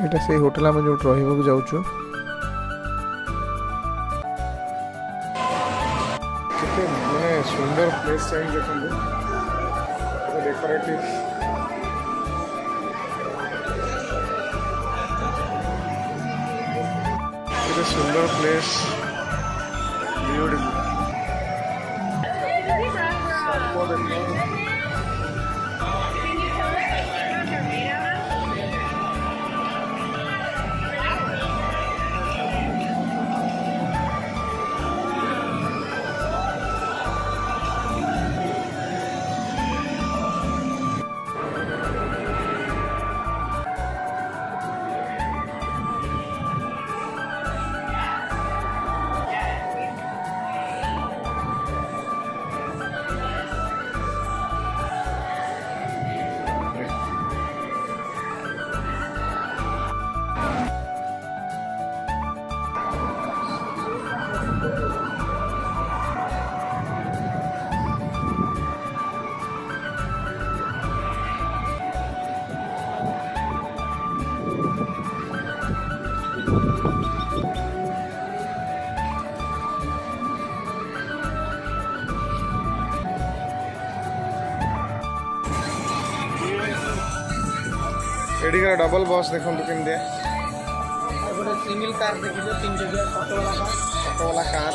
এটা সেই হোটেল আমি ଯୋଉଠି ରହିବାକୁ ଯାଉଛୁ। କେତେ ମାନେ ସୁନ୍ଦର ପ୍ଲେସ୍ ଚାହିଁ ଦେଖନ୍ତୁ, ଡେକୋରେଟିଭ୍ କେତେ ସୁନ୍ଦର ପ୍ଲେସ୍, ବ୍ୟୁଟିଫୁଲ୍। एडिकर डबल बस देखो केमती सिंगल कार देखिए 3 जगह ऑटो वाला कार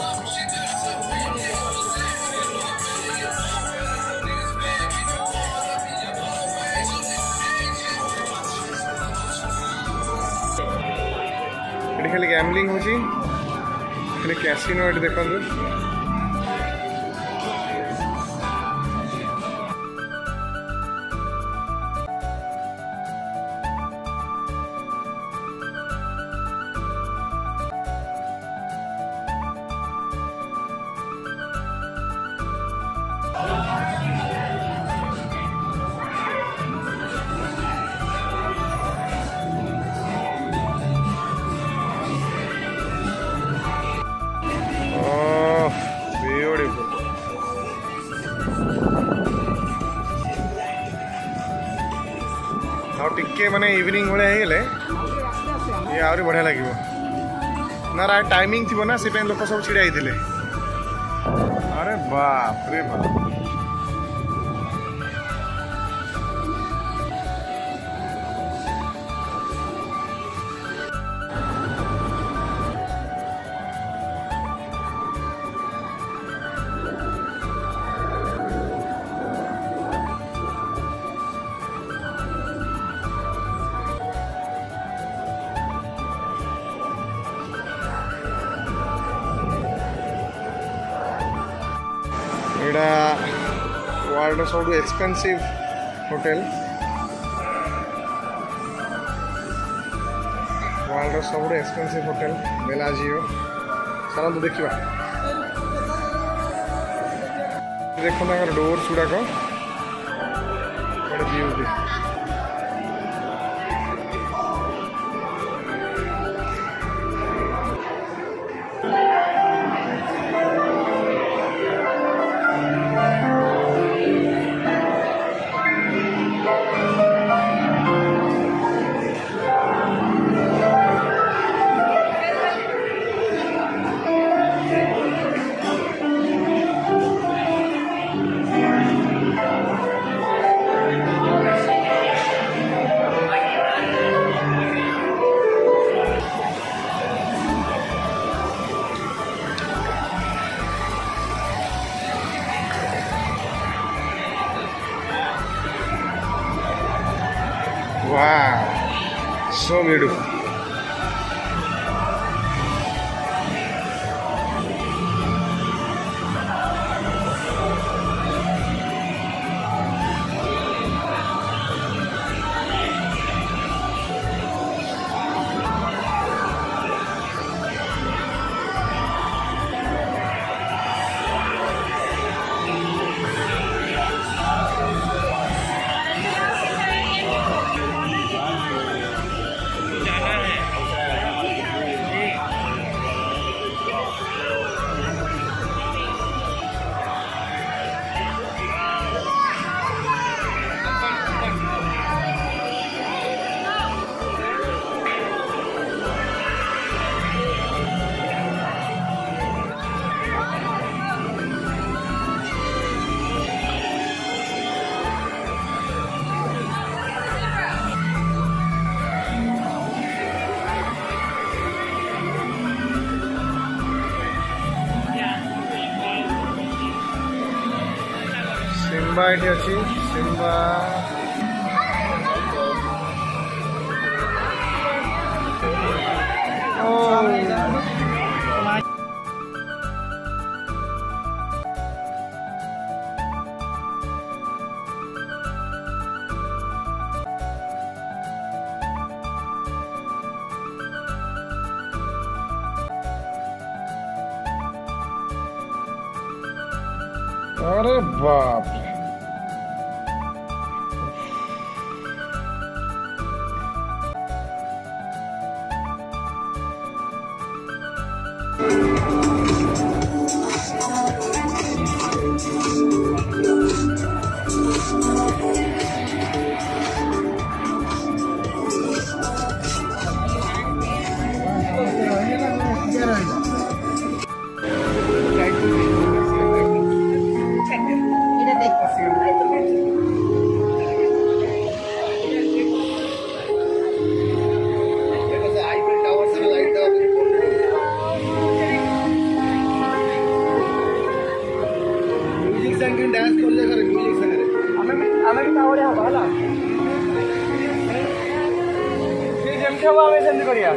ये खाली गैम्बलिंग होची खाली कैसीनो ये देखो टिके माने इवनिंग भाई होगले ये आहरी बढ़िया लगे ना टाइमिंग थी ना से लोक सब छिड़ा होते। अरे बाप रे बाप एटा वर्ल्ड सब एक्सपेंसिव होटल वर्ल्ड सब एक्सपेंसिव होटल बेलाजियो चलो तो देखा देखो डोर्स गुड़ाक beauty Wow, so beautiful. Simba ଏଠି ଅଛି ସିମ୍ବା अरे बाप रे এটা দেখতেছি আইফেল টাওয়ার থেকে লাইট দেওয়া म्यूजिक संग डांस করলে করে म्यूजिक संग ଆମେ ବି ତାୱଡିଆ ହବା ହେଲା ସେ ଯେମିତି ହବ ଆମେ ସେମିତି କରିବା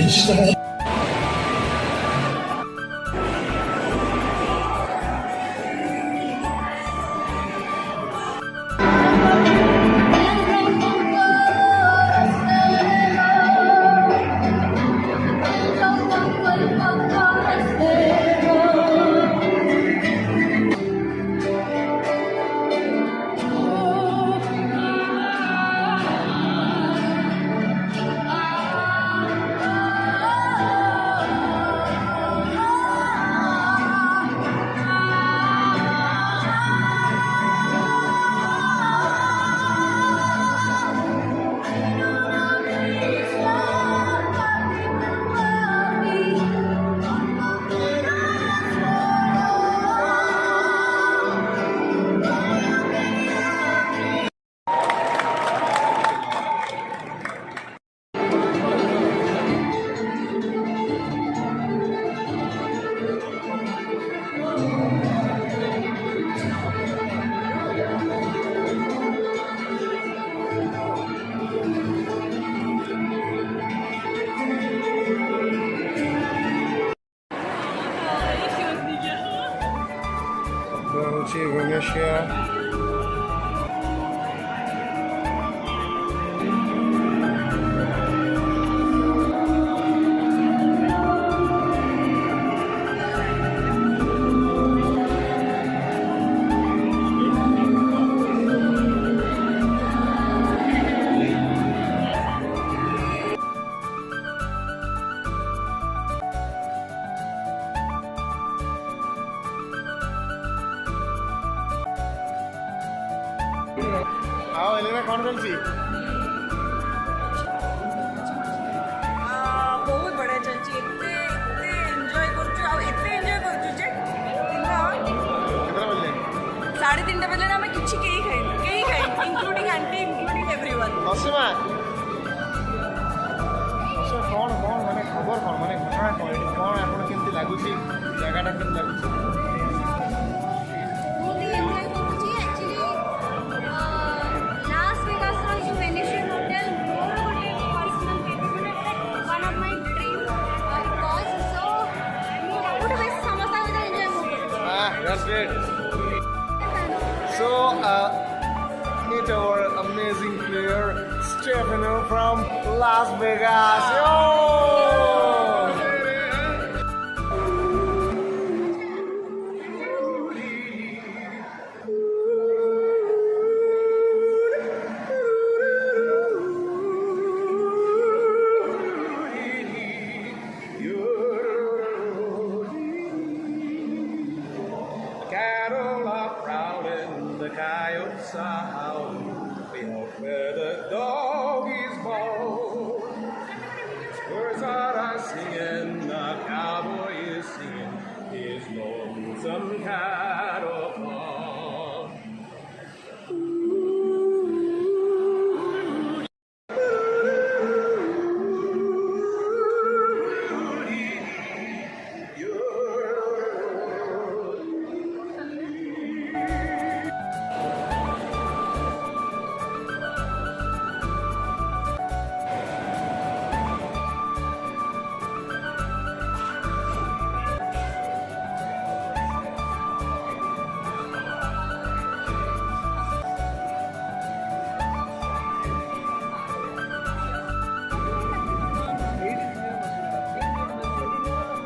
To ହେଉଛି ଭୁବନେଶ୍ୱର ଆଉ ଏଲିନା କ'ଣ ଚାଲିଛି? ବହୁତ ବଢ଼ିଆ ଚାଲିଛି ଏତେ ଏନ୍ଜୟ କରୁଛୁ ଆଉ ଏତେ ଏନ୍ଜୟ କରୁଛୁ ଯେ କେତେଟା ବାଜିଲେ? 3:30 ବେଲେ ଆମେ କିଛି କେହି ଖାଇନୁ including aunty including everyone. Asima କ'ଣ ମାନେ ଖବର କ'ଣ ମାନେ ଘଟଣା କ'ଣ ଏଠି କ'ଣ ଆପଣ କେମିତି ଲାଗୁଛି ଜାଗାଟା କେମିତି ଲାଗୁଛି? ବହୁତ ହି ଏନ୍ଜୟ କରୁଛି ଆକ୍ଚୁଆଲି ଲାସ୍ ଭେଗାସ୍ର ଏଇ ଯେଉଁ ଭେନେସିଆନ୍ ହୋଟେଲ ମୋର ଗୋଟେ personal favourite one of my dream cause so ମୁଁ ସବୁଠୁ ବେଶୀ ସମସ୍ତଙ୍କ ଭିତରେ ଏନ୍ଜୟ ମୁଁ କରୁଛି। That's great. So, meet our amazing player, Stefano from Las Vegas. Yo! Cattle are prowling, the coyotes are howling, we know where the dog is born. Birds are singing, the cowboy is singing his lonesome cattle call.